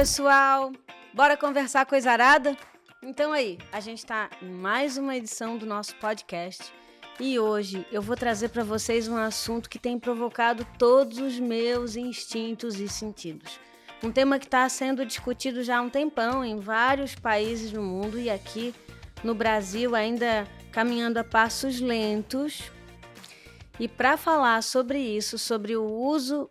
pessoal? Bora conversar coisa arada? Então aí, a gente está em mais uma edição do nosso podcast e hoje eu vou trazer para vocês um assunto que tem provocado todos os meus instintos e sentidos. Um tema que está sendo discutido já há um tempão em vários países no mundo e aqui no Brasil ainda caminhando a passos lentos. E para falar sobre isso, sobre o uso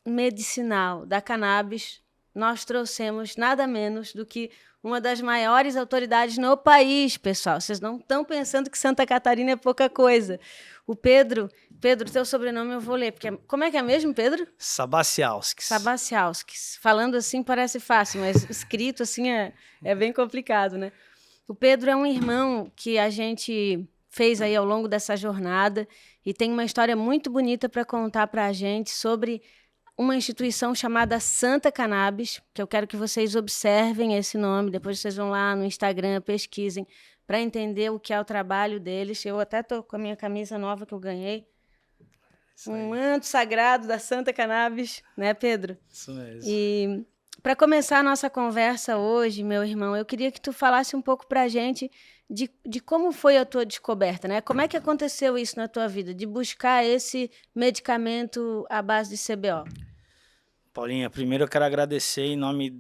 medicinal da cannabis, nós trouxemos nada menos do que uma das maiores autoridades no país, pessoal. Vocês não estão pensando que Santa Catarina é pouca coisa. O Pedro, teu sobrenome eu vou ler, porque como é que é mesmo, Pedro? Sabacialskis. Sabacialskis. Falando assim parece fácil, mas escrito assim é bem complicado, né? O Pedro é um irmão que a gente fez aí ao longo dessa jornada e tem uma história muito bonita para contar para a gente sobre uma instituição chamada Santa Cannabis, que eu quero que vocês observem esse nome, depois vocês vão lá no Instagram, pesquisem, para entender o que é o trabalho deles. Eu até estou com a minha camisa nova que eu ganhei, um manto sagrado da Santa Cannabis, né, Pedro? Isso mesmo. E para começar a nossa conversa hoje, meu irmão, eu queria que tu falasse um pouco para a gente de como foi a tua descoberta, né? Como é que aconteceu isso na tua vida, de buscar esse medicamento à base de CBO? Paulinha, primeiro eu quero agradecer em nome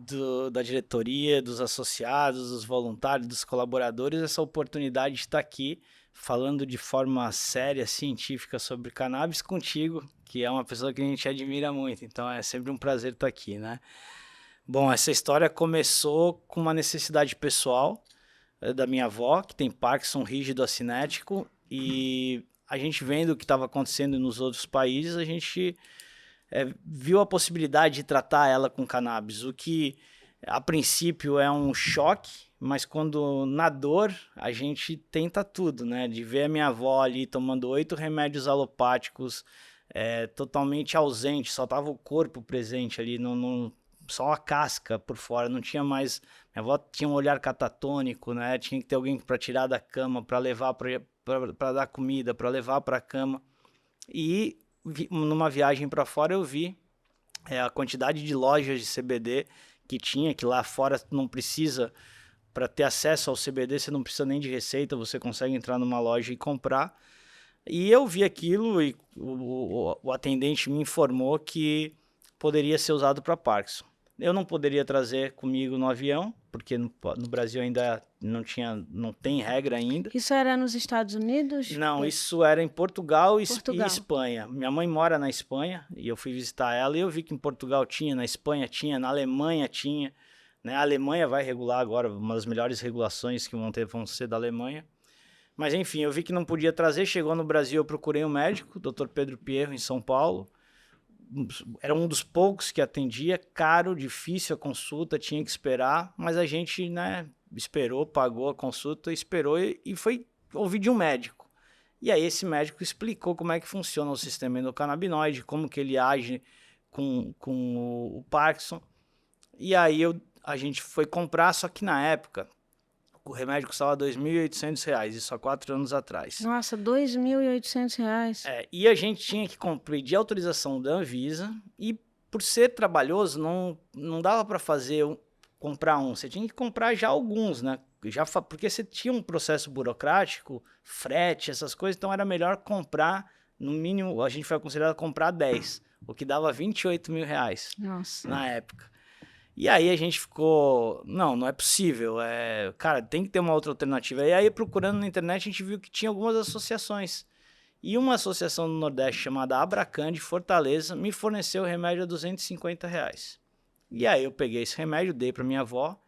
da diretoria, dos associados, dos voluntários, dos colaboradores, essa oportunidade de estar aqui falando de forma séria, científica sobre cannabis contigo, que é uma pessoa que a gente admira muito, então é sempre um prazer estar aqui, né? Bom, essa história começou com uma necessidade pessoal da minha avó, que tem Parkinson rígido acinético, e a gente vendo o que estava acontecendo nos outros países, a gente viu a possibilidade de tratar ela com cannabis, o que a princípio é um choque, mas quando na dor a gente tenta tudo, né? De ver a minha avó ali tomando 8 remédios alopáticos, totalmente ausente, só tava o corpo presente ali, só a casca por fora, não tinha mais. Minha avó tinha um olhar catatônico, né? Tinha que ter alguém para tirar da cama, para levar para dar comida, para levar para a cama. E numa viagem para fora eu vi a quantidade de lojas de CBD que tinha, que lá fora não precisa, para ter acesso ao CBD, você não precisa nem de receita, você consegue entrar numa loja e comprar. E eu vi aquilo e o atendente me informou que poderia ser usado para Parkinson. Eu não poderia trazer comigo no avião, porque no Brasil ainda não tem regra ainda. Isso era nos Estados Unidos? Não, isso era em Portugal. E Espanha. Minha mãe mora na Espanha e eu fui visitar ela e eu vi que em Portugal tinha, na Espanha tinha, na Alemanha tinha. Né? A Alemanha vai regular agora, uma das melhores regulações que vão ser da Alemanha. Mas enfim, eu vi que não podia trazer, chegou no Brasil, eu procurei um médico, o Dr. Pedro Pierro, em São Paulo. Era um dos poucos que atendia, caro, difícil a consulta, tinha que esperar, mas a gente, né, esperou, pagou a consulta, esperou e foi ouvir de um médico. E aí esse médico explicou como é que funciona o sistema endocannabinoide, como que ele age com o Parkinson. E aí a gente foi comprar, só que na época o remédio custava R$ 2.800, isso há 4 anos atrás. Nossa, R$ 2.800. E a gente tinha que pedir autorização da Anvisa e por ser trabalhoso não dava para comprar um, você tinha que comprar já alguns, né? Porque você tinha um processo burocrático, frete, essas coisas, então era melhor comprar, no mínimo, a gente foi aconselhado a comprar 10, o que dava R$ 28 mil na época. E aí a gente ficou, não é possível, cara, tem que ter uma outra alternativa. E aí procurando na internet a gente viu que tinha algumas associações. E uma associação no Nordeste chamada Abracan de Fortaleza me forneceu o remédio a R$ 250. E aí eu peguei esse remédio, dei para minha avó,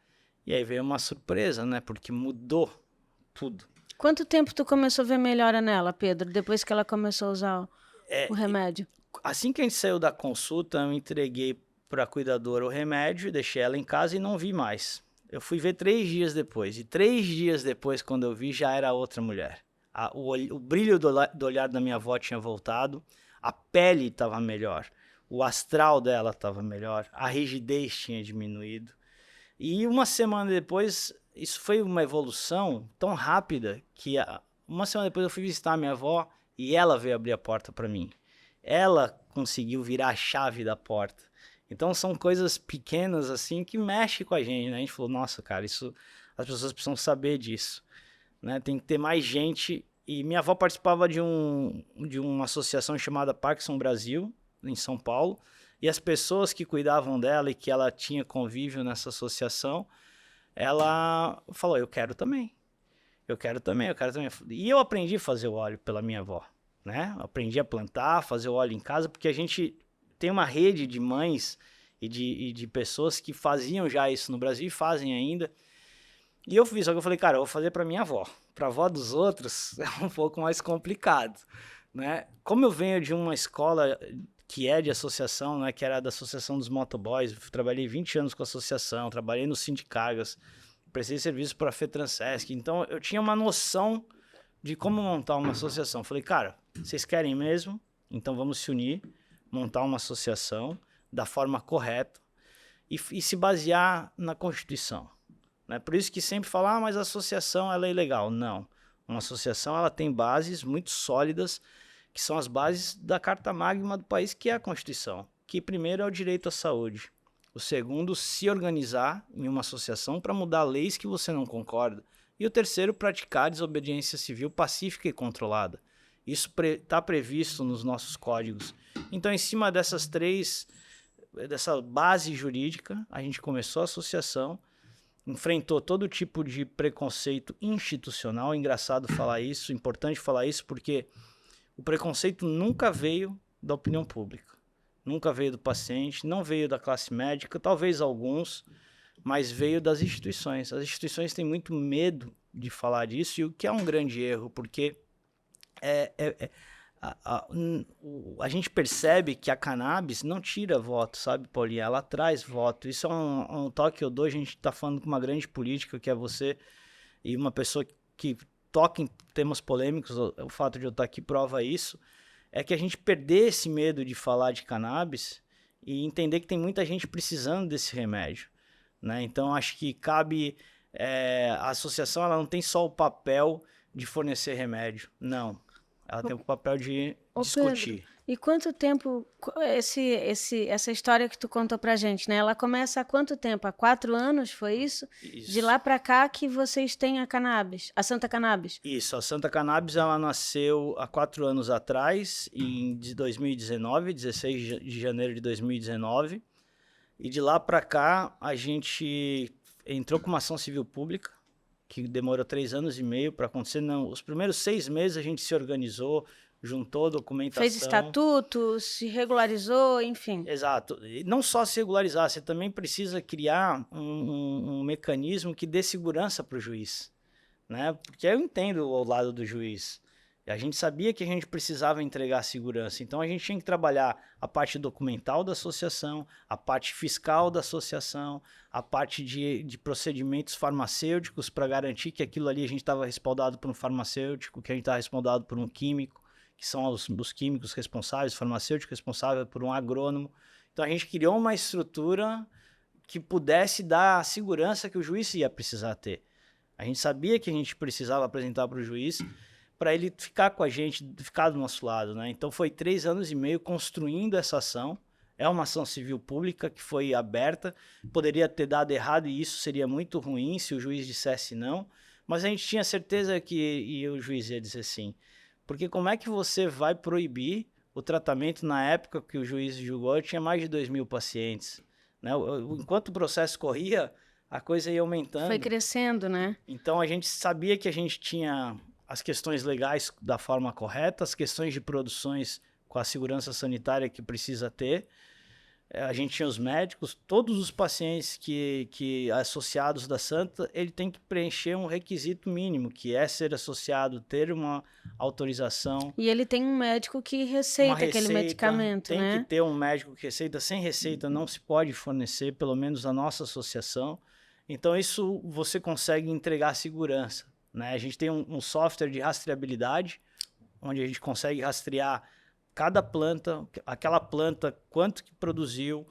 e aí veio uma surpresa, né, porque mudou tudo. Quanto tempo tu começou a ver melhora nela, Pedro, depois que ela começou a usar o remédio? Assim que a gente saiu da consulta, eu entreguei para a cuidadora o remédio, deixei ela em casa e não vi mais. Eu fui ver 3 dias depois, e 3 dias depois, quando eu vi, já era outra mulher. O brilho do olhar da minha avó tinha voltado, a pele estava melhor, o astral dela estava melhor, a rigidez tinha diminuído. E uma semana depois, isso foi uma evolução tão rápida que uma semana depois eu fui visitar a minha avó e ela veio abrir a porta para mim. Ela conseguiu virar a chave da porta. Então são coisas pequenas assim que mexem com a gente, né? A gente falou, nossa, cara, isso as pessoas precisam saber disso, né? Tem que ter mais gente. E minha avó participava de uma associação chamada Parkinson Brasil, em São Paulo, e as pessoas que cuidavam dela e que ela tinha convívio nessa associação, ela falou, eu quero também. Eu quero também. E eu aprendi a fazer o óleo pela minha avó, né? Aprendi a plantar, fazer o óleo em casa, porque a gente tem uma rede de mães e de pessoas que faziam já isso no Brasil e fazem ainda. E eu fiz, só que eu falei, cara, eu vou fazer para minha avó. Para a avó dos outros é um pouco mais complicado, né? Como eu venho de uma escola que é de associação, né, que era da Associação dos Motoboys, trabalhei 20 anos com a associação, trabalhei no Sindicargas, prestei serviço para a FETransesc, então eu tinha uma noção de como montar uma associação. Falei, cara, vocês querem mesmo? Então vamos se unir, montar uma associação da forma correta e se basear na Constituição. Né? Por isso que sempre falam, mas a associação ela é ilegal. Não. Uma associação ela tem bases muito sólidas, que são as bases da Carta Magna do país, que é a Constituição. Que primeiro é o direito à saúde. O segundo, se organizar em uma associação para mudar leis que você não concorda. E o terceiro, praticar desobediência civil pacífica e controlada. Isso está previsto nos nossos códigos. Então, em cima dessa base jurídica, a gente começou a associação, enfrentou todo tipo de preconceito institucional. Engraçado falar isso, importante falar isso, porque o preconceito nunca veio da opinião pública, nunca veio do paciente, não veio da classe médica, talvez alguns, mas veio das instituições. As instituições têm muito medo de falar disso, e o que é um grande erro, porque a gente percebe que a cannabis não tira voto, sabe, Paulinha? Ela traz voto. Isso é um toque que eu dou. A gente está falando com uma grande política, que é você, e uma pessoa que toca em temas polêmicos. O fato de eu estar aqui prova isso. É que a gente perder esse medo de falar de cannabis e entender que tem muita gente precisando desse remédio, né? Então, acho que cabe... a associação ela não tem só o papel de fornecer remédio, não. Ela tem o papel de discutir. Pedro, e quanto tempo essa história que tu contou pra gente, né? Ela começa há quanto tempo? Há 4 anos, foi isso? Isso. De lá pra cá que vocês têm a cannabis, a Santa Cannabis. Isso, a Santa Cannabis ela nasceu há 4 anos atrás, em 2019, 16 de janeiro de 2019. E de lá pra cá a gente entrou com uma ação civil pública, que demorou 3 anos e meio para acontecer. Não, os primeiros 6 meses a gente se organizou, juntou documentação. Fez estatuto, se regularizou, enfim. Exato. E não só se regularizar, você também precisa criar um mecanismo que dê segurança para o juiz, né? Porque eu entendo o lado do juiz. A gente sabia que a gente precisava entregar segurança, então a gente tinha que trabalhar a parte documental da associação, a parte fiscal da associação, a parte de procedimentos farmacêuticos para garantir que aquilo ali a gente estava respaldado por um farmacêutico, que a gente estava respaldado por um químico, que são os químicos responsáveis, farmacêutico responsável por um agrônomo. Então a gente criou uma estrutura que pudesse dar a segurança que o juiz ia precisar ter. A gente sabia que a gente precisava apresentar para o juiz para ele ficar com a gente, ficar do nosso lado, né? Então foi 3 anos e meio construindo essa ação. É uma ação civil pública que foi aberta, poderia ter dado errado e isso seria muito ruim se o juiz dissesse não, mas a gente tinha certeza que o juiz ia dizer sim. Porque como é que você vai proibir o tratamento na época que o juiz julgou? Tinha mais de 2.000 pacientes, né? Enquanto o processo corria, a coisa ia aumentando. Foi crescendo, né? Então a gente sabia que a gente tinha as questões legais da forma correta, as questões de produções com a segurança sanitária que precisa ter. A gente tinha os médicos, todos os pacientes que associados da Santa, ele tem que preencher um requisito mínimo, que é ser associado, ter uma autorização. E ele tem um médico que receita aquele medicamento, né? Tem que ter um médico que receita. Sem receita não se pode fornecer, pelo menos a nossa associação. Então isso você consegue entregar segurança, né? A gente tem um software de rastreabilidade, onde a gente consegue rastrear cada planta, aquela planta, quanto que produziu,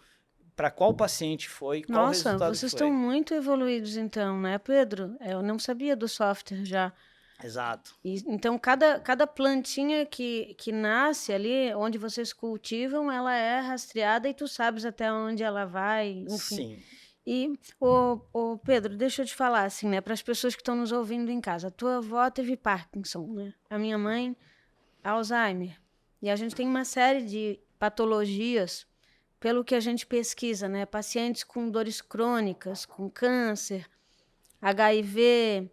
para qual paciente foi, qual resultado Nossa, vocês estão muito evoluídos então, né, Pedro? Eu não sabia do software já. Exato. Então, cada plantinha que nasce ali, onde vocês cultivam, ela é rastreada e tu sabes até onde ela vai, enfim. Sim. E, ô Pedro, deixa eu te falar, assim, né, para as pessoas que estão nos ouvindo em casa. A tua avó teve Parkinson, né? A minha mãe, Alzheimer. E a gente tem uma série de patologias, pelo que a gente pesquisa, né? Pacientes com dores crônicas, com câncer, HIV,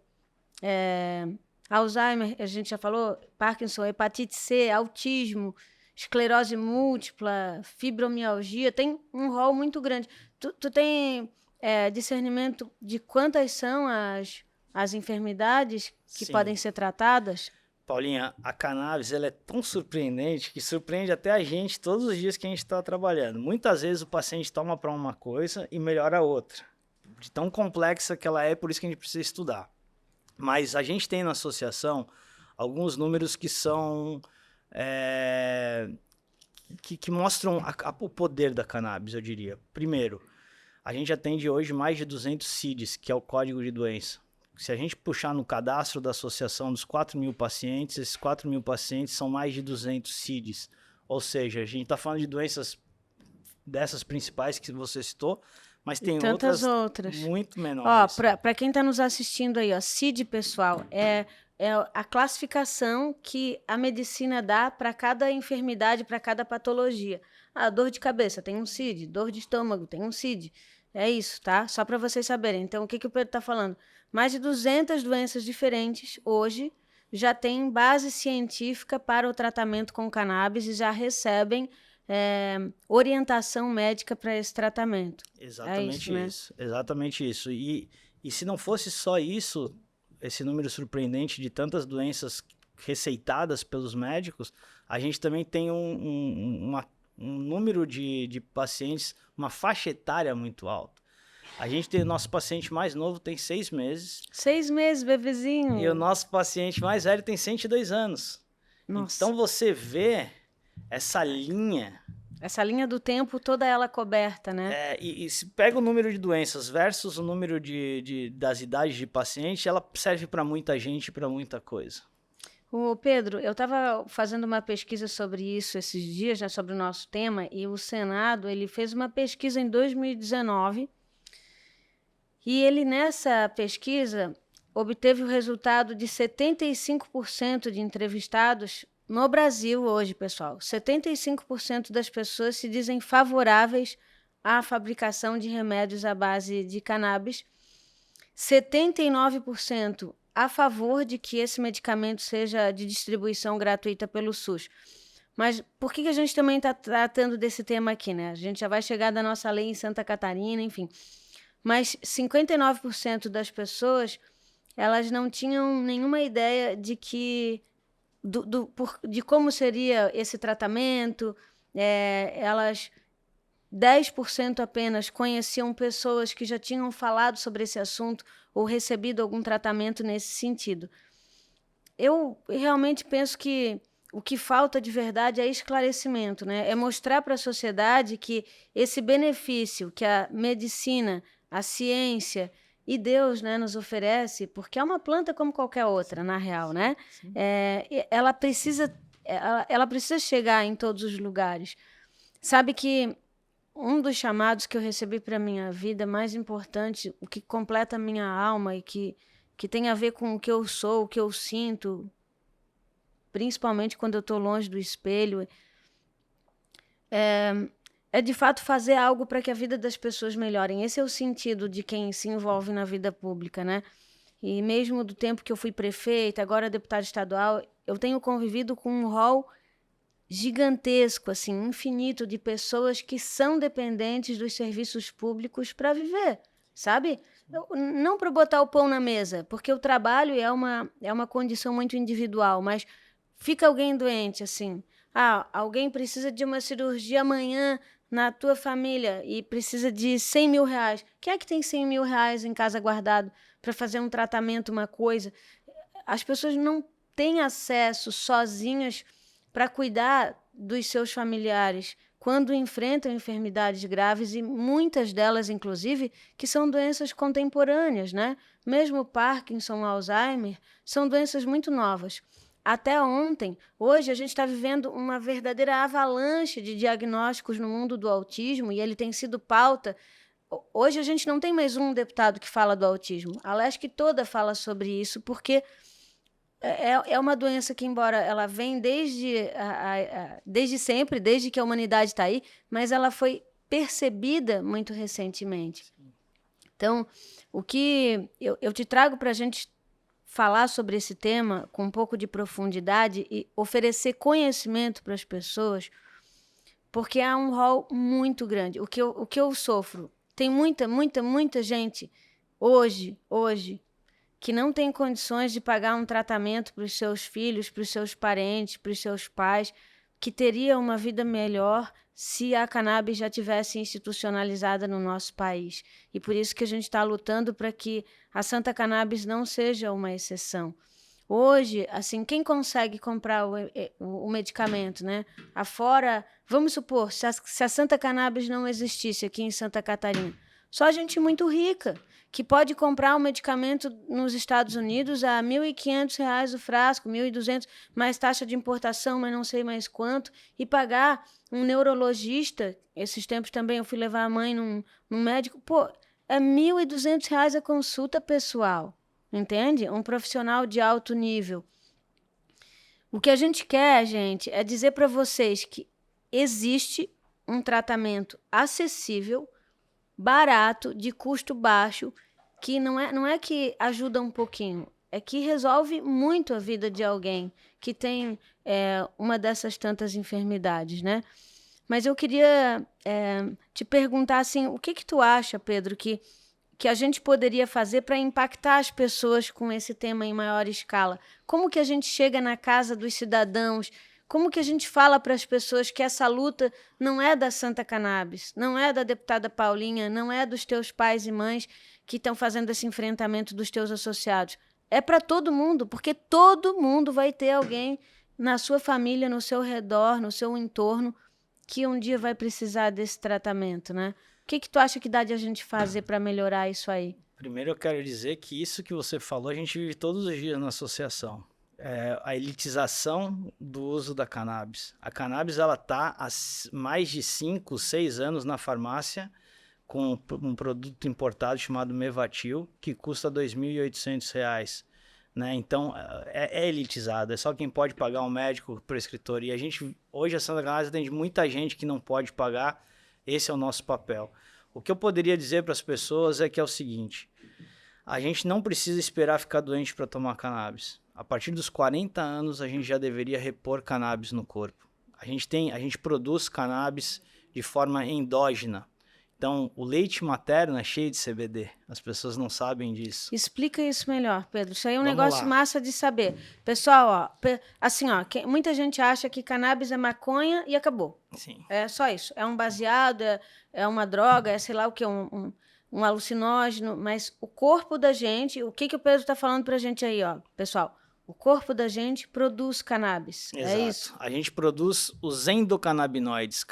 Alzheimer, a gente já falou, Parkinson, hepatite C, autismo, esclerose múltipla, fibromialgia, tem um rol muito grande. Tu tem discernimento de quantas são as enfermidades que Sim. podem ser tratadas? Paulinha, a cannabis ela é tão surpreendente que surpreende até a gente todos os dias que a gente está trabalhando. Muitas vezes o paciente toma para uma coisa e melhora outra. De tão complexa que ela é, por isso que a gente precisa estudar. Mas a gente tem na associação alguns números que são... que mostram o poder da cannabis, eu diria. Primeiro, a gente atende hoje mais de 200 CIDs, que é o código de doença. Se a gente puxar no cadastro da associação dos 4.000 pacientes, esses 4.000 pacientes são mais de 200 CIDs. Ou seja, a gente está falando de doenças dessas principais que você citou, mas tem outras muito menores. Ó, para quem está nos assistindo aí, ó, CID, pessoal, é a classificação que a medicina dá para cada enfermidade, para cada patologia. Ah, dor de cabeça tem um CID, dor de estômago tem um CID. É isso, tá? Só para vocês saberem. Então, o que o Pedro está falando? Mais de 200 doenças diferentes hoje já têm base científica para o tratamento com cannabis e já recebem orientação médica para esse tratamento. Exatamente né? isso. Exatamente isso. E se não fosse só isso, esse número surpreendente de tantas doenças receitadas pelos médicos, a gente também tem um número de pacientes, uma faixa etária muito alta. A gente tem o nosso paciente mais novo tem 6 meses. 6 meses, bebezinho. E o nosso paciente mais velho tem 102 anos. Nossa. Então você vê essa linha... Essa linha do tempo, toda ela coberta, né? E se pega o número de doenças versus o número das idades de paciente, ela serve para muita gente, para muita coisa. Ô Pedro, eu estava fazendo uma pesquisa sobre isso esses dias, né, sobre o nosso tema, e o Senado ele fez uma pesquisa em 2019, e ele, nessa pesquisa, obteve o resultado de 75% de entrevistados no Brasil hoje, pessoal. 75% das pessoas se dizem favoráveis à fabricação de remédios à base de cannabis. 79% a favor de que esse medicamento seja de distribuição gratuita pelo SUS. Mas por que a gente também está tratando desse tema aqui, né? A gente já vai chegar da nossa lei em Santa Catarina, enfim. Mas 59% das pessoas, elas não tinham nenhuma ideia de que de como seria esse tratamento. Elas 10% apenas conheciam pessoas que já tinham falado sobre esse assunto ou recebido algum tratamento nesse sentido. Eu realmente penso que o que falta de verdade é esclarecimento, né? É mostrar para a sociedade que esse benefício que a medicina, a ciência e Deus, né, nos oferece, porque é uma planta como qualquer outra, na real, né? Ela precisa chegar em todos os lugares. Sabe que um dos chamados que eu recebi para a minha vida mais importante, o que completa a minha alma e que tem a ver com o que eu sou, o que eu sinto, principalmente quando eu estou longe do espelho, é de fato fazer algo para que a vida das pessoas melhorem. Esse é o sentido de quem se envolve na vida pública, né? E mesmo do tempo que eu fui prefeita, agora deputada estadual, eu tenho convivido com um rol gigantesco, assim, infinito de pessoas que são dependentes dos serviços públicos para viver, sabe? Não para botar o pão na mesa, porque o trabalho é uma condição muito individual, mas fica alguém doente, assim, alguém precisa de uma cirurgia amanhã na tua família e precisa de 100 mil reais. Quem é que tem 100 mil reais em casa guardado para fazer um tratamento, uma coisa? As pessoas não têm acesso sozinhas para cuidar dos seus familiares, quando enfrentam enfermidades graves e muitas delas, inclusive, que são doenças contemporâneas, né? Mesmo Parkinson, Alzheimer, são doenças muito novas. Até ontem, hoje, a gente está vivendo uma verdadeira avalanche de diagnósticos no mundo do autismo e ele tem sido pauta. Hoje a gente não tem mais um deputado que fala do autismo. A LESC toda fala sobre isso, porque é uma doença que, embora ela vem desde sempre, desde que a humanidade está aí, mas ela foi percebida muito recentemente. Então, o que eu te trago para a gente falar sobre esse tema com um pouco de profundidade e oferecer conhecimento para as pessoas, porque há um rol muito grande. O que eu sofro, tem muita gente hoje, que não tem condições de pagar um tratamento para os seus filhos, para os seus parentes, para os seus pais, que teria uma vida melhor se a cannabis já tivesse institucionalizada no nosso país. E por isso que a gente está lutando para que a Santa Cannabis não seja uma exceção. Hoje, assim, quem consegue comprar o medicamento, né? Afora, vamos supor, se a Santa Cannabis não existisse aqui em Santa Catarina, só gente muito rica, que pode comprar um medicamento nos Estados Unidos a R$ 1.500 o frasco, 1.200, mais taxa de importação, mas não sei mais quanto, e pagar um neurologista. Esses tempos também eu fui levar a mãe num médico. Pô, é R$ 1.200 a consulta pessoal, entende? Um profissional de alto nível. O que a gente quer, gente, é dizer para vocês que existe um tratamento acessível, barato, de custo baixo, que não é que ajuda um pouquinho, é que resolve muito a vida de alguém que tem uma dessas tantas enfermidades, né? Mas eu queria te perguntar assim, o que tu acha, Pedro, que a gente poderia fazer para impactar as pessoas com esse tema em maior escala? Como que a gente chega na casa dos cidadãos? Como que a gente fala para as pessoas que essa luta não é da Santa Cannabis, não é da deputada Paulinha, não é dos teus pais e mães que estão fazendo esse enfrentamento dos teus associados? É para todo mundo, porque todo mundo vai ter alguém na sua família, no seu redor, no seu entorno, que um dia vai precisar desse tratamento, né? O que tu acha que dá de a gente fazer para melhorar isso aí? Primeiro eu quero dizer que isso que você falou, a gente vive todos os dias na associação. A elitização do uso da cannabis. A cannabis ela está há mais de 5, 6 anos na farmácia com um produto importado chamado Mevatil, que custa R$ 2.800. Né? Então, é elitizado. É só quem pode pagar um médico prescritor. E hoje a Santa Cannabis atende muita gente que não pode pagar. Esse é o nosso papel. O que eu poderia dizer para as pessoas é que é o seguinte: a gente não precisa esperar ficar doente para tomar cannabis. A partir dos 40 anos, a gente já deveria repor cannabis no corpo. A gente produz cannabis de forma endógena. Então, o leite materno é cheio de CBD. As pessoas não sabem disso. Explica isso melhor, Pedro. Isso aí é um Vamos negócio lá. massa de saber. Pessoal, muita gente acha que cannabis é maconha e acabou. Sim. É só isso. É um baseado, é uma droga, é sei lá o que, um alucinógeno. Mas o corpo da gente, o que o Pedro está falando pra gente aí, ó, pessoal? O corpo da gente produz cannabis. Exato. É isso? A gente produz os endocannabinoides,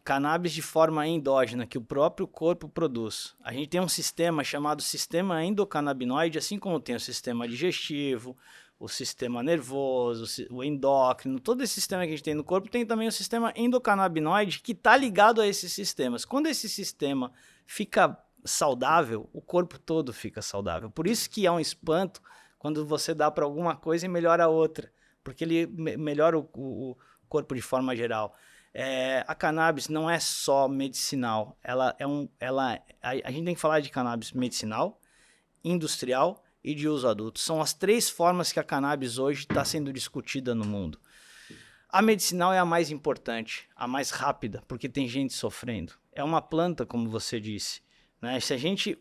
cannabis de forma endógena, que o próprio corpo produz. A gente tem um sistema chamado sistema endocannabinoide, assim como tem o sistema digestivo, o sistema nervoso, o endócrino, todo esse sistema que a gente tem no corpo, tem também o sistema endocannabinoide que está ligado a esses sistemas. Quando esse sistema fica saudável, o corpo todo fica saudável. Por isso que é um espanto quando você dá para alguma coisa e melhora a outra, porque ele melhora o corpo de forma geral. A cannabis não é só medicinal, a gente tem que falar de cannabis medicinal, industrial e de uso adulto. São as 3 formas que a cannabis hoje está sendo discutida no mundo. A medicinal é a mais importante, a mais rápida, porque tem gente sofrendo. É uma planta, como você disse, né? Se a gente,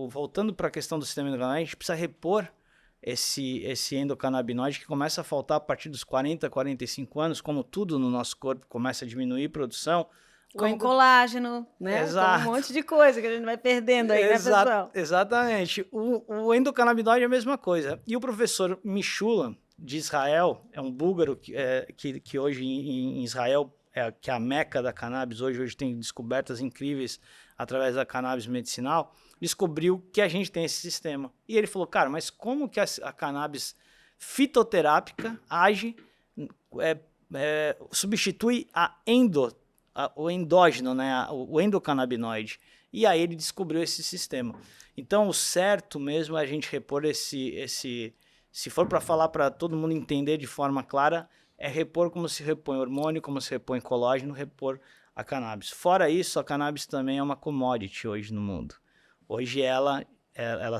voltando para a questão do sistema endocannabinoide, a gente precisa repor esse endocannabinoide que começa a faltar a partir dos 40, 45 anos, como tudo no nosso corpo começa a diminuir a produção. Com colágeno, né? Exato. Com um monte de coisa que a gente vai perdendo aí, né, pessoal? Exatamente. O endocannabinoide é a mesma coisa. E o professor Mishulam, de Israel, é um búlgaro que hoje em Israel que é a meca da cannabis, hoje tem descobertas incríveis através da cannabis medicinal, descobriu que a gente tem esse sistema. E ele falou, cara, mas como que a cannabis fitoterápica age, substitui o endógeno, né, o endocannabinoide. E aí ele descobriu esse sistema. Então, o certo mesmo é a gente repor se for para falar para todo mundo entender de forma clara, é repor como se repõe hormônio, como se repõe colágeno, repor a cannabis. Fora isso, a cannabis também é uma commodity hoje no mundo. Hoje ela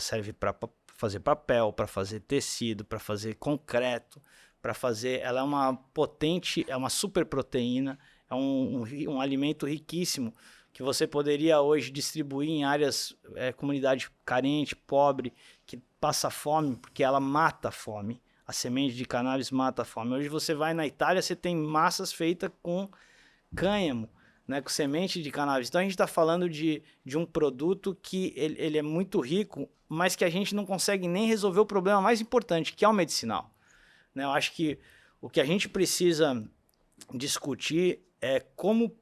serve para fazer papel, para fazer tecido, para fazer concreto, ela é uma super proteína, é um alimento riquíssimo que você poderia hoje distribuir em áreas, comunidade carente, pobre, que passa fome, porque ela mata a fome. A semente de cannabis mata a fome. Hoje você vai na Itália, você tem massas feitas com cânhamo, né, com semente de cannabis. Então a gente está falando de um produto que ele é muito rico, mas que a gente não consegue nem resolver o problema mais importante, que é o medicinal. Né? Eu acho que o que a gente precisa discutir é como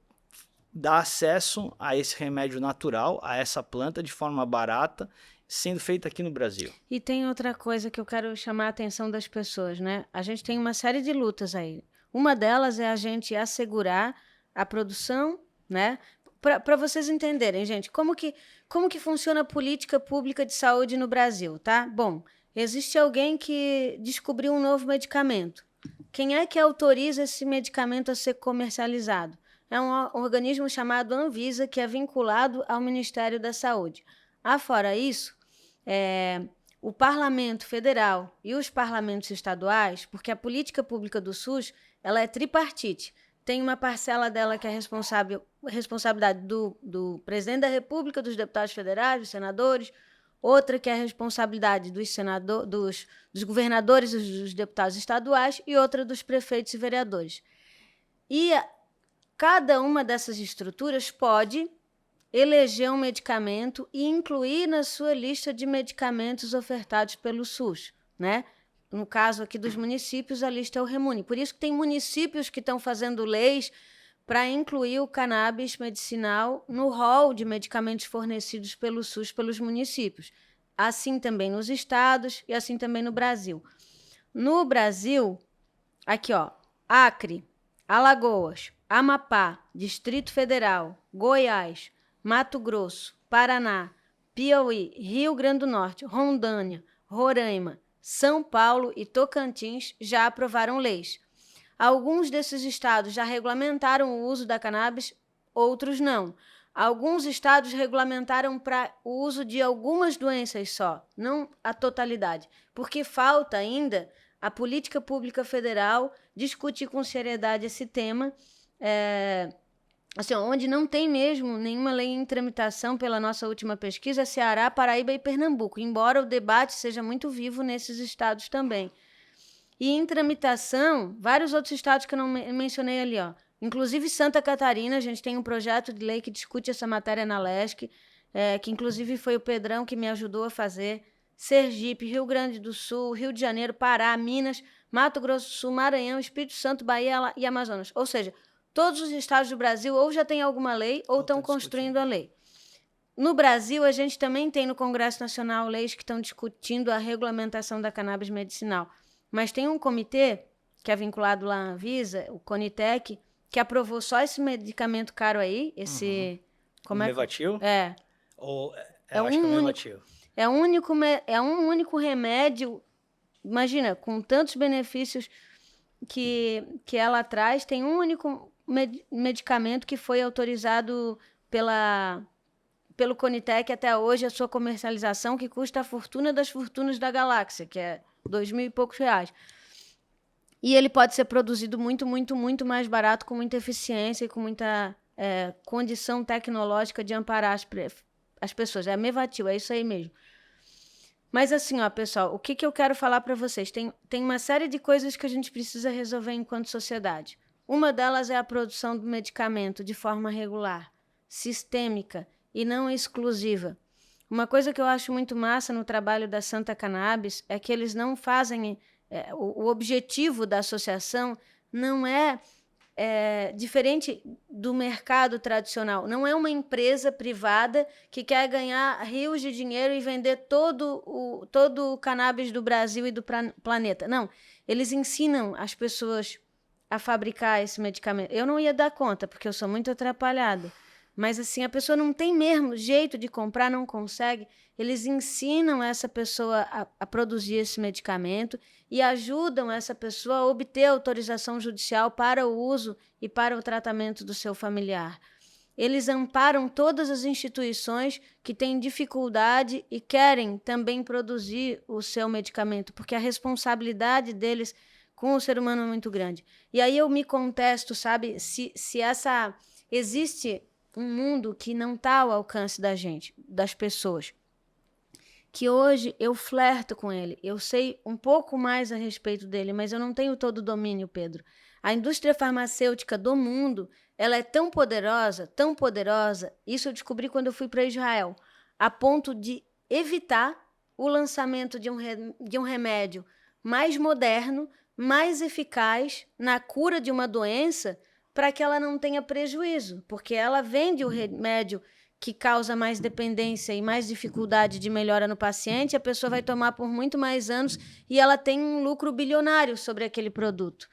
dar acesso a esse remédio natural, a essa planta de forma barata, sendo feita aqui no Brasil. E tem outra coisa que eu quero chamar a atenção das pessoas, né? A gente tem uma série de lutas aí. Uma delas é a gente assegurar a produção, né? Para vocês entenderem, gente, como que funciona a política pública de saúde no Brasil, tá? Bom, existe alguém que descobriu um novo medicamento. Quem é que autoriza esse medicamento a ser comercializado? É um organismo chamado Anvisa, que é vinculado ao Ministério da Saúde. Afora isso, o Parlamento Federal e os parlamentos estaduais, porque a política pública do SUS ela é tripartite. Tem uma parcela dela que é responsabilidade do presidente da República, dos deputados federais, dos senadores, outra que é a responsabilidade dos governadores e dos deputados estaduais e outra dos prefeitos e vereadores. E cada uma dessas estruturas pode eleger um medicamento e incluir na sua lista de medicamentos ofertados pelo SUS, né? No caso aqui dos municípios, a lista é o Remune. Por isso que tem municípios que estão fazendo leis para incluir o cannabis medicinal no rol de medicamentos fornecidos pelo SUS pelos municípios. Assim também nos estados e assim também no Brasil. No Brasil, aqui ó, Acre, Alagoas, Amapá, Distrito Federal, Goiás, Mato Grosso, Paraná, Piauí, Rio Grande do Norte, Rondônia, Roraima, São Paulo e Tocantins já aprovaram leis. Alguns desses estados já regulamentaram o uso da cannabis, outros não. Alguns estados regulamentaram para o uso de algumas doenças só, não a totalidade, porque falta ainda a política pública federal discutir com seriedade esse tema, assim, onde não tem mesmo nenhuma lei em tramitação pela nossa última pesquisa, Ceará, Paraíba e Pernambuco, embora o debate seja muito vivo nesses estados também. E em tramitação, vários outros estados que eu não mencionei ali, ó. Inclusive Santa Catarina, a gente tem um projeto de lei que discute essa matéria na LESC, que inclusive foi o Pedrão que me ajudou a fazer. Sergipe, Rio Grande do Sul, Rio de Janeiro, Pará, Minas, Mato Grosso do Sul, Maranhão, Espírito Santo, Bahia e Amazonas. Ou seja, todos os estados do Brasil ou já têm alguma lei ou estão construindo a lei. No Brasil, a gente também tem no Congresso Nacional leis que estão discutindo a regulamentação da cannabis medicinal. Mas tem um comitê que é vinculado lá à Anvisa, o Conitec, que aprovou só esse medicamento caro aí, esse... Como Mevatil? É. Ou, eu acho que é o Mevatil. É um único remédio, imagina, com tantos benefícios que ela traz, tem um único medicamento que foi autorizado pelo Conitec até hoje, a sua comercialização, que custa a fortuna das fortunas da galáxia, que é 2.000 e poucos reais. E ele pode ser produzido muito, muito, muito mais barato, com muita eficiência e com muita condição tecnológica de amparar as pessoas. É Mevatil, é isso aí mesmo. Mas assim, ó, pessoal, o que eu quero falar para vocês? Tem uma série de coisas que a gente precisa resolver enquanto sociedade. Uma delas é a produção do medicamento de forma regular, sistêmica e não exclusiva. Uma coisa que eu acho muito massa no trabalho da Santa Cannabis é que eles não fazem... o objetivo da associação não é diferente do mercado tradicional. Não é uma empresa privada que quer ganhar rios de dinheiro e vender todo o cannabis do Brasil e do planeta. Não, eles ensinam as pessoas a fabricar esse medicamento. Eu não ia dar conta, porque eu sou muito atrapalhada. Mas assim, a pessoa não tem mesmo jeito de comprar, não consegue. Eles ensinam essa pessoa a produzir esse medicamento e ajudam essa pessoa a obter autorização judicial para o uso e para o tratamento do seu familiar. Eles amparam todas as instituições que têm dificuldade e querem também produzir o seu medicamento, porque a responsabilidade deles com o ser humano é muito grande. E aí eu me contesto, sabe, se existe um mundo que não está ao alcance da gente, das pessoas, que hoje eu flerto com ele, eu sei um pouco mais a respeito dele, mas eu não tenho todo o domínio, Pedro. A indústria farmacêutica do mundo, ela é tão poderosa, isso eu descobri quando eu fui para Israel, a ponto de evitar o lançamento de um remédio mais moderno, mais eficaz na cura de uma doença, para que ela não tenha prejuízo, porque ela vende o remédio que causa mais dependência e mais dificuldade de melhora no paciente, a pessoa vai tomar por muito mais anos e ela tem um lucro bilionário sobre aquele produto.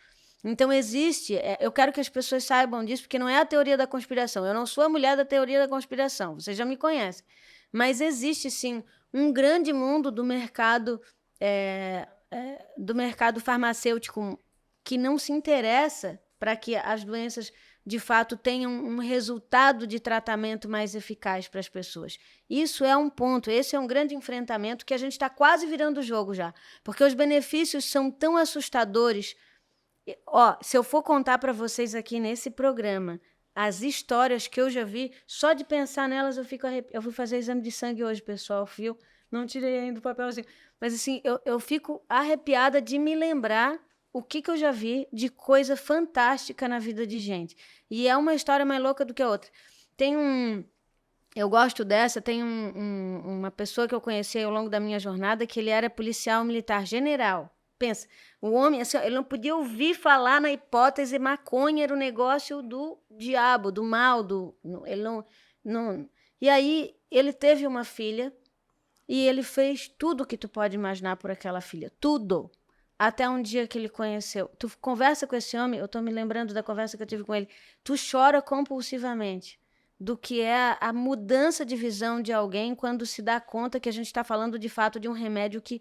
Então existe, eu quero que as pessoas saibam disso, porque não é a teoria da conspiração, eu não sou a mulher da teoria da conspiração, vocês já me conhecem, mas existe sim um grande mundo do mercado farmacêutico que não se interessa para que as doenças, de fato, tenham um resultado de tratamento mais eficaz para as pessoas. Isso é um ponto, esse é um grande enfrentamento que a gente está quase virando o jogo já, porque os benefícios são tão assustadores. Se eu for contar para vocês aqui nesse programa as histórias que eu já vi, só de pensar nelas eu fico arrepiada. Eu fui fazer exame de sangue hoje, pessoal, viu? Não tirei ainda o papelzinho. Mas assim, eu fico arrepiada de me lembrar o que eu já vi de coisa fantástica na vida de gente. E é uma história mais louca do que a outra. Eu gosto dessa, tem uma pessoa que eu conheci ao longo da minha jornada, que ele era policial militar general. Pensa, o homem, assim, ele não podia ouvir falar na hipótese maconha era o negócio do diabo, do mal, ele não. E aí ele teve uma filha e ele fez tudo que tu pode imaginar por aquela filha, tudo. Até um dia que ele conheceu. Tu conversa com esse homem, eu estou me lembrando da conversa que eu tive com ele, tu chora compulsivamente do que é a mudança de visão de alguém quando se dá conta que a gente está falando de fato de um remédio que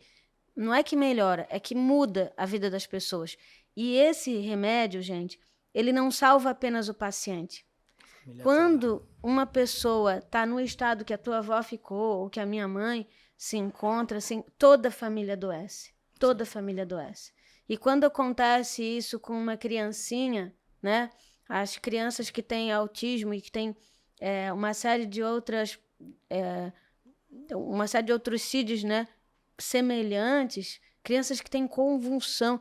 não é que melhora, é que muda a vida das pessoas. E esse remédio, gente, ele não salva apenas o paciente. Quando uma pessoa está no estado que a tua avó ficou, ou que a minha mãe se encontra, assim, toda a família adoece. Toda a família adoece. E quando acontece isso com uma criancinha, né? As crianças que têm autismo e que têm uma série de outros CIDs, né? Semelhantes, crianças que têm convulsão,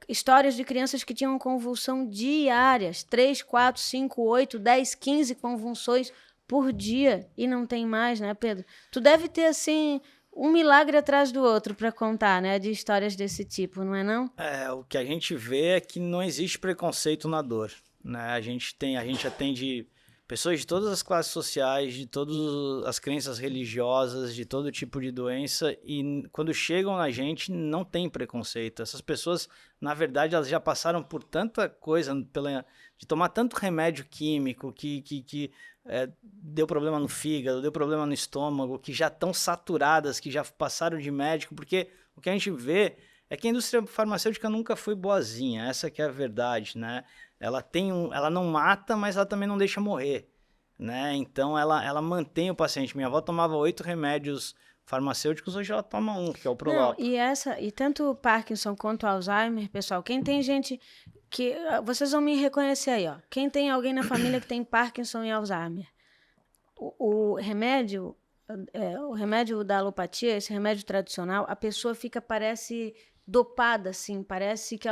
histórias de crianças que tinham convulsão diárias, 3, 4, 5, 8, 10, 15 convulsões por dia, e não tem mais, né, Pedro? Tu deve ter, assim, um milagre atrás do outro para contar, né, de histórias desse tipo, não é não? O que a gente vê é que não existe preconceito na dor, né? A gente atende pessoas de todas as classes sociais, de todas as crenças religiosas, de todo tipo de doença, e quando chegam na gente não tem preconceito. Essas pessoas, na verdade, elas já passaram por tanta coisa, de tomar tanto remédio químico que deu problema no fígado, deu problema no estômago, que já estão saturadas, que já passaram de médico, porque o que a gente vê é que a indústria farmacêutica nunca foi boazinha, essa que é a verdade, né? Ela não mata, mas ela também não deixa morrer, né? Então ela mantém o paciente. Minha avó tomava 8 remédios farmacêuticos, hoje ela toma um, que é o Prolop. E tanto o Parkinson quanto o Alzheimer, pessoal, quem tem gente que... Vocês vão me reconhecer aí, ó. Quem tem alguém na família que tem Parkinson e Alzheimer? O remédio da alopatia, esse remédio tradicional, a pessoa parece dopada, assim, parece que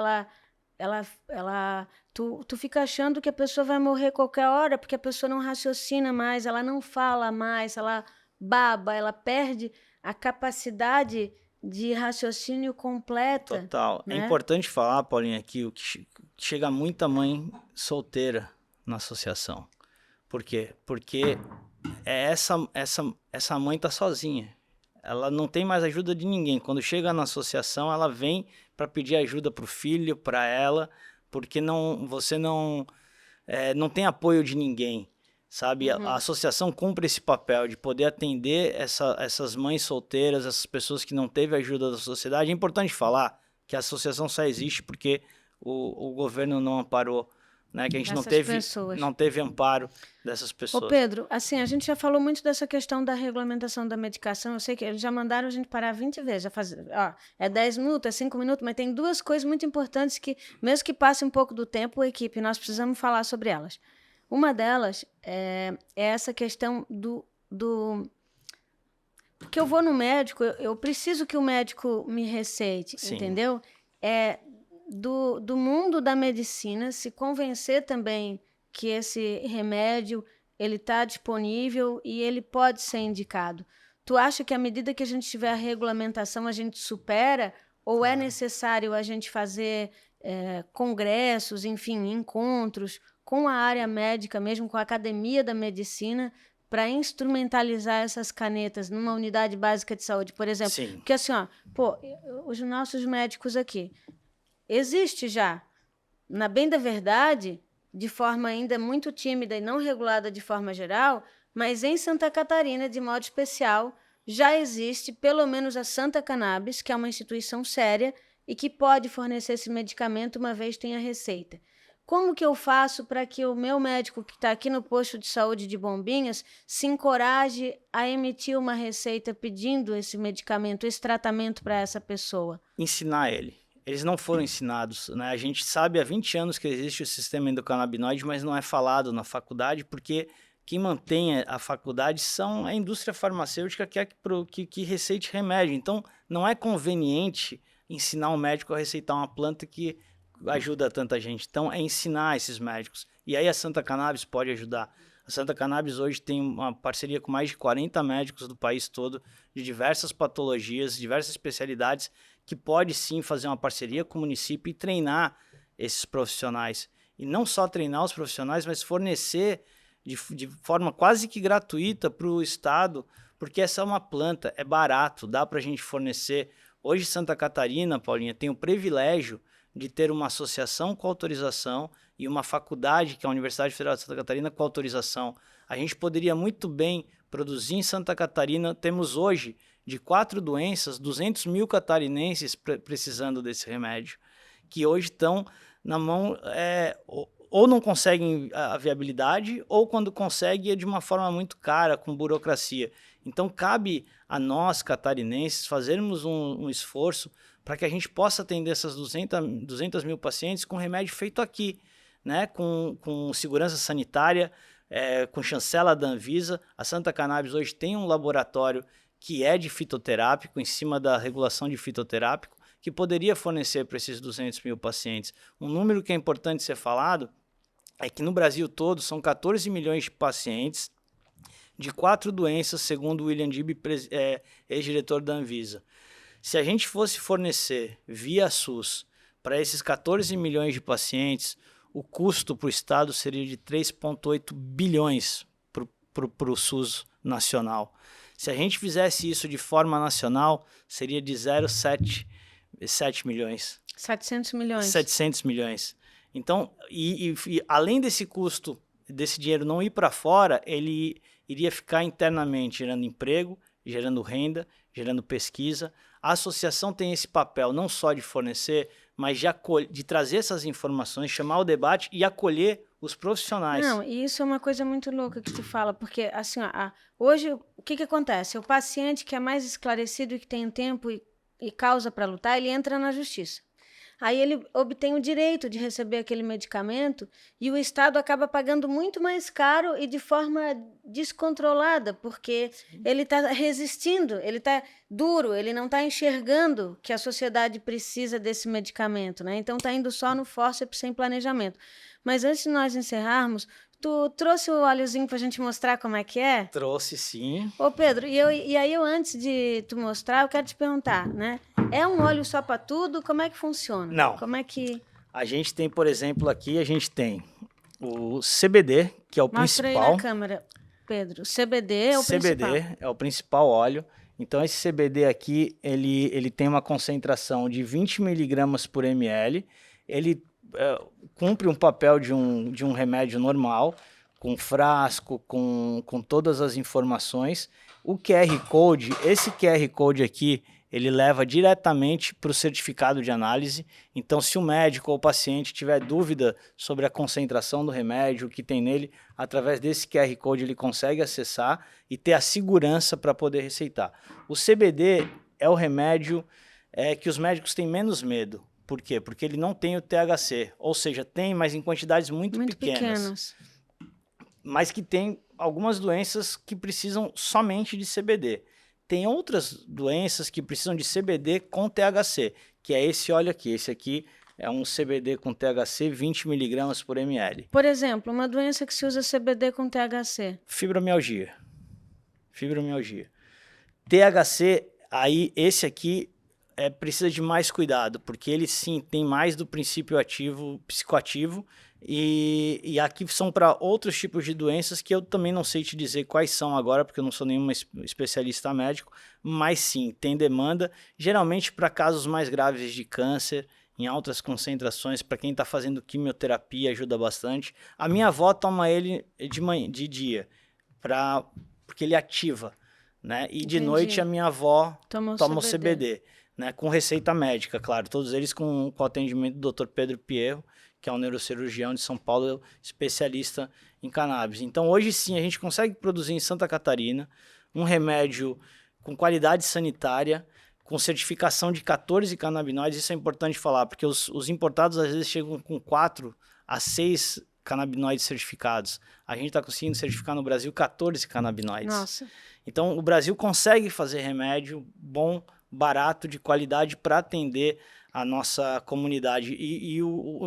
tu fica achando que a pessoa vai morrer qualquer hora, porque a pessoa não raciocina mais, ela não fala mais, ela baba, ela perde a capacidade de raciocínio completa. Total. Né? É importante falar, Paulinha, que chega muita mãe solteira na associação. Por quê? Porque essa mãe está sozinha. Ela não tem mais ajuda de ninguém. Quando chega na associação, ela vem para pedir ajuda para o filho, para ela, porque você não tem apoio de ninguém, sabe? A associação cumpre esse papel de poder atender essas mães solteiras, essas pessoas que não teve ajuda da sociedade. É importante falar que a associação só existe porque o governo não amparou, né? Que a gente não teve amparo dessas pessoas. Ô Pedro, assim, a gente já falou muito dessa questão da regulamentação da medicação. Eu sei que eles já mandaram a gente parar 20 vezes. É 10 minutos, é 5 minutos, mas tem duas coisas muito importantes que, mesmo que passe um pouco do tempo, equipe, nós precisamos falar sobre elas. Uma delas é essa questão do... Porque eu vou no médico, eu preciso que o médico me receite, Sim. Entendeu? Do mundo da medicina se convencer também que esse remédio ele está disponível e ele pode ser indicado. Tu acha que à medida que a gente tiver a regulamentação a gente supera ou é necessário a gente fazer congressos, enfim, encontros com a área médica, mesmo com a academia da medicina, para instrumentalizar essas canetas numa unidade básica de saúde, por exemplo? Sim. Porque assim, os nossos médicos aqui, existe já, na bem da verdade, de forma ainda muito tímida e não regulada de forma geral, mas em Santa Catarina, de modo especial, já existe pelo menos a Santa Cannabis, que é uma instituição séria e que pode fornecer esse medicamento uma vez tenha receita. Como que eu faço para que o meu médico que está aqui no posto de saúde de Bombinhas se encoraje a emitir uma receita pedindo esse medicamento, esse tratamento para essa pessoa? Ensinar ele. Eles não foram ensinados, né? A gente sabe há 20 anos que existe o sistema endocannabinoide, mas não é falado na faculdade, porque quem mantém a faculdade são a indústria farmacêutica que receite remédio. Então, não é conveniente ensinar um médico a receitar uma planta que ajuda tanta gente. Então, é ensinar esses médicos. E aí a Santa Cannabis pode ajudar. A Santa Cannabis hoje tem uma parceria com mais de 40 médicos do país todo, de diversas patologias, diversas especialidades, que pode sim fazer uma parceria com o município e treinar esses profissionais. E não só treinar os profissionais, mas fornecer de forma quase que gratuita para o Estado, porque essa é uma planta, é barato, dá para a gente fornecer. Hoje Santa Catarina, Paulinha, tem o privilégio de ter uma associação com autorização e uma faculdade, que é a Universidade Federal de Santa Catarina, com autorização. A gente poderia muito bem produzir em Santa Catarina. Temos hoje, de 4 doenças, 200 mil catarinenses precisando desse remédio, que hoje estão na mão, ou não conseguem a viabilidade, ou quando conseguem é de uma forma muito cara, com burocracia. Então, cabe a nós, catarinenses, fazermos um esforço para que a gente possa atender essas 200 mil pacientes com remédio feito aqui, né? Com segurança sanitária, com chancela da Anvisa. A Santa Cannabis hoje tem um laboratório que é de fitoterápico, em cima da regulação de fitoterápico, que poderia fornecer para esses 200 mil pacientes. Um número que é importante ser falado é que no Brasil todo são 14 milhões de pacientes de 4 doenças, segundo o William Dibby, ex-diretor da Anvisa. Se a gente fosse fornecer via SUS para esses 14 milhões de pacientes, o custo para o Estado seria de 3,8 bilhões para o SUS nacional. Se a gente fizesse isso de forma nacional, seria de 0,7 milhões. 700 milhões. 700 milhões. Então, e além desse custo, desse dinheiro não ir para fora, ele iria ficar internamente gerando emprego, gerando renda, gerando pesquisa. A associação tem esse papel não só de fornecer, mas de trazer essas informações, chamar o debate e acolher os profissionais. Não, e isso é uma coisa muito louca que tu fala, porque assim, hoje o que acontece? O paciente que é mais esclarecido e que tem tempo e causa para lutar, ele entra na justiça. aí ele obtém o direito de receber aquele medicamento e o Estado acaba pagando muito mais caro e de forma descontrolada, porque ele está resistindo, ele está duro, ele não está enxergando que a sociedade precisa desse medicamento, né? Então está indo só no fórceps sem planejamento. Mas antes de nós encerrarmos, tu trouxe o óleozinho para a gente mostrar como é que é? Trouxe, sim. Ô Pedro, e aí eu antes de tu mostrar, eu quero te perguntar, né? É um óleo só para tudo? Como é que funciona? Não. Como é que... A gente tem, por exemplo, aqui a gente tem o CBD, que é o Mostra principal. aí na câmera, Pedro. O CBD é o principal. CBD é o principal óleo. Então, esse CBD aqui, ele tem uma concentração de 20 miligramas por ml. Ele cumpre um papel de um remédio normal, com frasco, com todas as informações. O QR Code, esse QR Code aqui, ele leva diretamente para o certificado de análise. Então, se o médico ou o paciente tiver dúvida sobre a concentração do remédio, o que tem nele, através desse QR Code ele consegue acessar e ter a segurança para poder receitar. O CBD é o remédio que os médicos têm menos medo. Por quê? Porque ele não tem o THC, ou seja, tem, mas em quantidades muito pequenas. Mas que tem algumas doenças que precisam somente de CBD. Tem outras doenças que precisam de CBD com THC, que é esse óleo aqui. Esse aqui é um CBD com THC 20 miligramas por ml. Por exemplo, uma doença que se usa CBD com THC. Fibromialgia. THC, aí esse aqui precisa de mais cuidado, porque ele sim tem mais do princípio ativo, psicoativo, e aqui são para outros tipos de doenças que eu também não sei te dizer quais são agora, porque eu não sou nenhum especialista médico, mas sim, tem demanda, geralmente para casos mais graves de câncer, em altas concentrações, para quem está fazendo quimioterapia ajuda bastante. A minha avó toma ele de dia, porque ele ativa, né? E de noite a minha avó toma o CBD. Né, com receita médica, claro, todos eles com o atendimento do Dr. Pedro Pierro, que é um neurocirurgião de São Paulo, especialista em cannabis. Então, hoje sim, a gente consegue produzir em Santa Catarina um remédio com qualidade sanitária, com certificação de 14 canabinoides. Isso é importante falar, porque os importados às vezes chegam com 4 a 6 canabinoides certificados. A gente está conseguindo certificar no Brasil 14 canabinoides. Nossa. Então, o Brasil consegue fazer remédio bom, barato, de qualidade para atender a nossa comunidade. E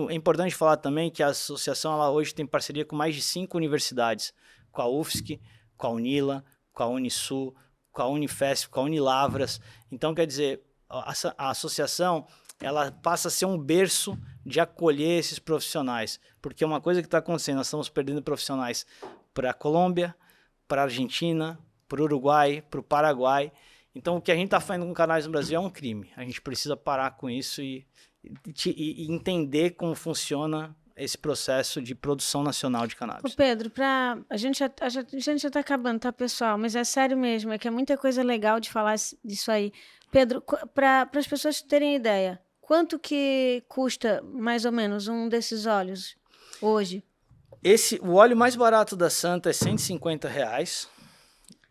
é importante falar também que a associação ela hoje tem parceria com mais de 5 universidades, com a UFSC, com a Unila, com a Unisul, com a Unifesp, com a Unilavras. Então, quer dizer, a associação ela passa a ser um berço de acolher esses profissionais, porque uma coisa que está acontecendo, nós estamos perdendo profissionais para a Colômbia, para a Argentina, para o Uruguai, para o Paraguai. Então, o que a gente está fazendo com cannabis no Brasil é um crime. A gente precisa parar com isso e entender como funciona esse processo de produção nacional de cannabis. Ô Pedro, a gente já está acabando, tá, pessoal? Mas é sério mesmo, é que é muita coisa legal de falar disso aí. Pedro, para as pessoas terem ideia, quanto que custa, mais ou menos, um desses óleos hoje? O óleo mais barato da Santa é R$150,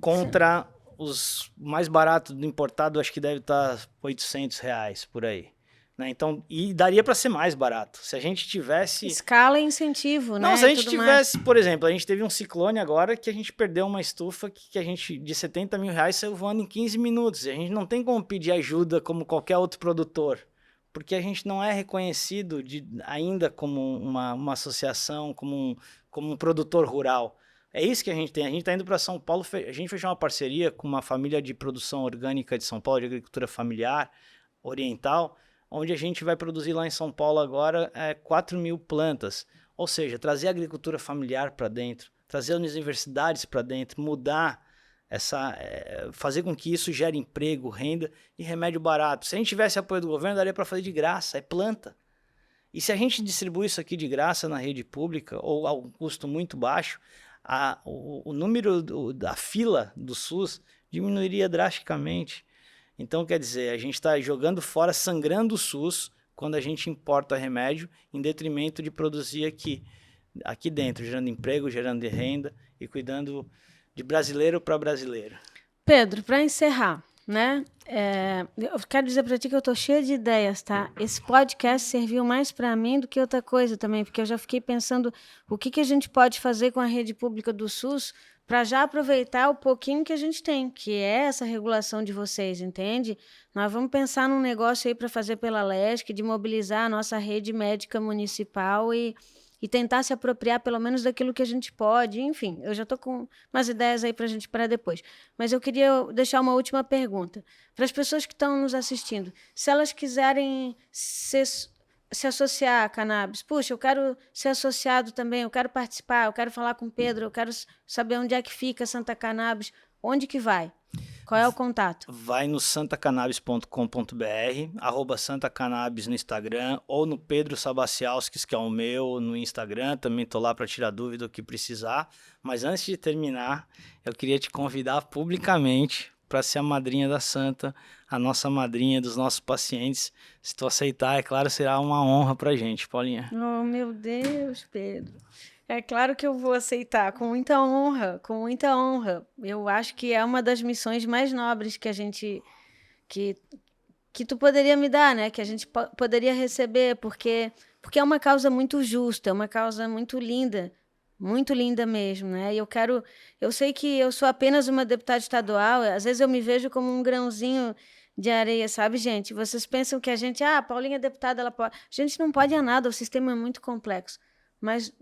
contra... Os mais baratos do importado, acho que deve estar R$800 por aí. Né? Então, e daria para ser mais barato. Se a gente tivesse... Escala e incentivo, né? Não, se a gente tivesse, por exemplo, a gente teve um ciclone agora que a gente perdeu uma estufa que a gente, de R$70 mil, saiu voando em 15 minutos. E a gente não tem como pedir ajuda como qualquer outro produtor. Porque a gente não é reconhecido ainda como uma associação, como um produtor rural. É isso que a gente tem. A gente está indo para São Paulo. A gente fechou uma parceria com uma família de produção orgânica de São Paulo, de agricultura familiar, oriental, onde a gente vai produzir lá em São Paulo agora 4 mil plantas. Ou seja, trazer a agricultura familiar para dentro, trazer as universidades para dentro, mudar fazer com que isso gere emprego, renda e remédio barato. Se a gente tivesse apoio do governo, daria para fazer de graça, é planta. E se a gente distribuir isso aqui de graça na rede pública ou a um custo muito baixo, o número da fila do SUS diminuiria drasticamente. Então, quer dizer, a gente está jogando fora, sangrando o SUS quando a gente importa remédio em detrimento de produzir aqui dentro, gerando emprego, gerando renda e cuidando de brasileiro para brasileiro. Pedro, para encerrar, né? Eu quero dizer para ti que eu tô cheia de ideias, tá? Esse podcast serviu mais para mim do que outra coisa também, porque eu já fiquei pensando o que a gente pode fazer com a rede pública do SUS para já aproveitar o pouquinho que a gente tem, que é essa regulação de vocês, entende? Nós vamos pensar num negócio aí para fazer pela LESC, de mobilizar a nossa rede médica municipal e tentar se apropriar pelo menos daquilo que a gente pode. Enfim, eu já estou com umas ideias aí para a gente parar depois. Mas eu queria deixar uma última pergunta. Para as pessoas que estão nos assistindo, se elas quiserem se associar à cannabis, puxa, eu quero ser associado também, eu quero participar, eu quero falar com o Pedro, eu quero saber onde é que fica Santa Cannabis, onde que vai? Qual é o contato? Vai no santacannabis.com.br, @santacannabis no Instagram, ou no Pedro Sabacialskis, que é o meu, no Instagram. Também tô lá para tirar dúvida o que precisar. Mas antes de terminar, eu queria te convidar publicamente para ser a madrinha da Santa, a nossa madrinha dos nossos pacientes. Se tu aceitar, é claro, será uma honra pra gente, Paulinha. Oh, meu Deus, Pedro. É claro que eu vou aceitar, com muita honra, com muita honra. Eu acho que é uma das missões mais nobres que a gente, que tu poderia me dar, né? Que a gente poderia receber, porque é uma causa muito justa, é uma causa muito linda mesmo, né? E eu sei que eu sou apenas uma deputada estadual, às vezes eu me vejo como um grãozinho de areia, sabe, gente? Vocês pensam que a gente, Paulinha é deputada, ela pode. A gente não pode nada, o sistema é muito complexo. Mas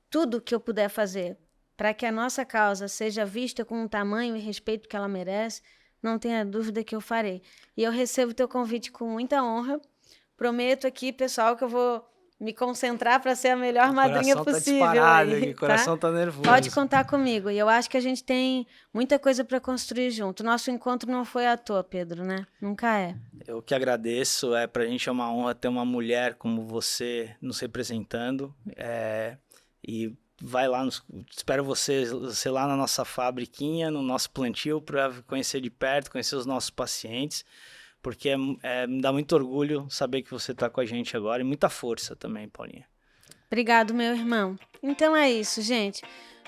tudo que eu puder fazer para que a nossa causa seja vista com o tamanho e respeito que ela merece, não tenha dúvida que eu farei. E eu recebo teu convite com muita honra. Prometo aqui, pessoal, que eu vou me concentrar para ser a melhor madrinha possível. Tá disparado, aí, o coração tá nervoso. Pode contar comigo. E eu acho que a gente tem muita coisa para construir junto. Nosso encontro não foi à toa, Pedro, né? Nunca é. Eu que agradeço. Pra gente é uma honra ter uma mulher como você nos representando. E vai lá, espero você lá na nossa fabriquinha, no nosso plantio, para conhecer de perto, conhecer os nossos pacientes, porque me dá muito orgulho saber que você está com a gente agora e muita força também, Paulinha. Obrigado, meu irmão. Então é isso, gente.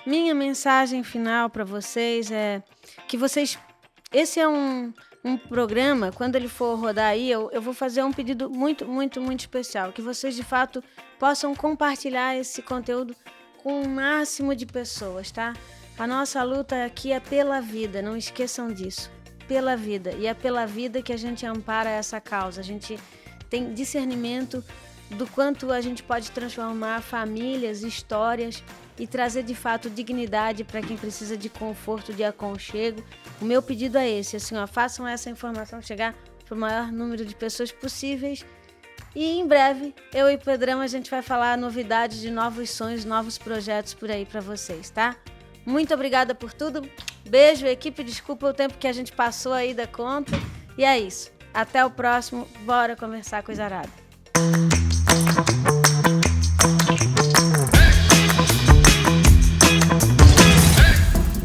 Minha mensagem final para vocês é que vocês... Esse é um programa, quando ele for rodar aí, eu vou fazer um pedido muito, muito, muito especial, que vocês, de fato, possam compartilhar esse conteúdo com o máximo de pessoas, tá? A nossa luta aqui é pela vida, não esqueçam disso. Pela vida. E é pela vida que a gente ampara essa causa. A gente tem discernimento do quanto a gente pode transformar famílias, histórias e trazer de fato dignidade para quem precisa de conforto, de aconchego. O meu pedido é esse, assim, façam essa informação chegar para o maior número de pessoas possíveis. E em breve, eu e o Pedrão, a gente vai falar novidades de novos sonhos, novos projetos por aí para vocês, tá? Muito obrigada por tudo. Beijo, equipe. Desculpa o tempo que a gente passou aí da conta. E é isso. Até o próximo. Bora conversar coisa arada.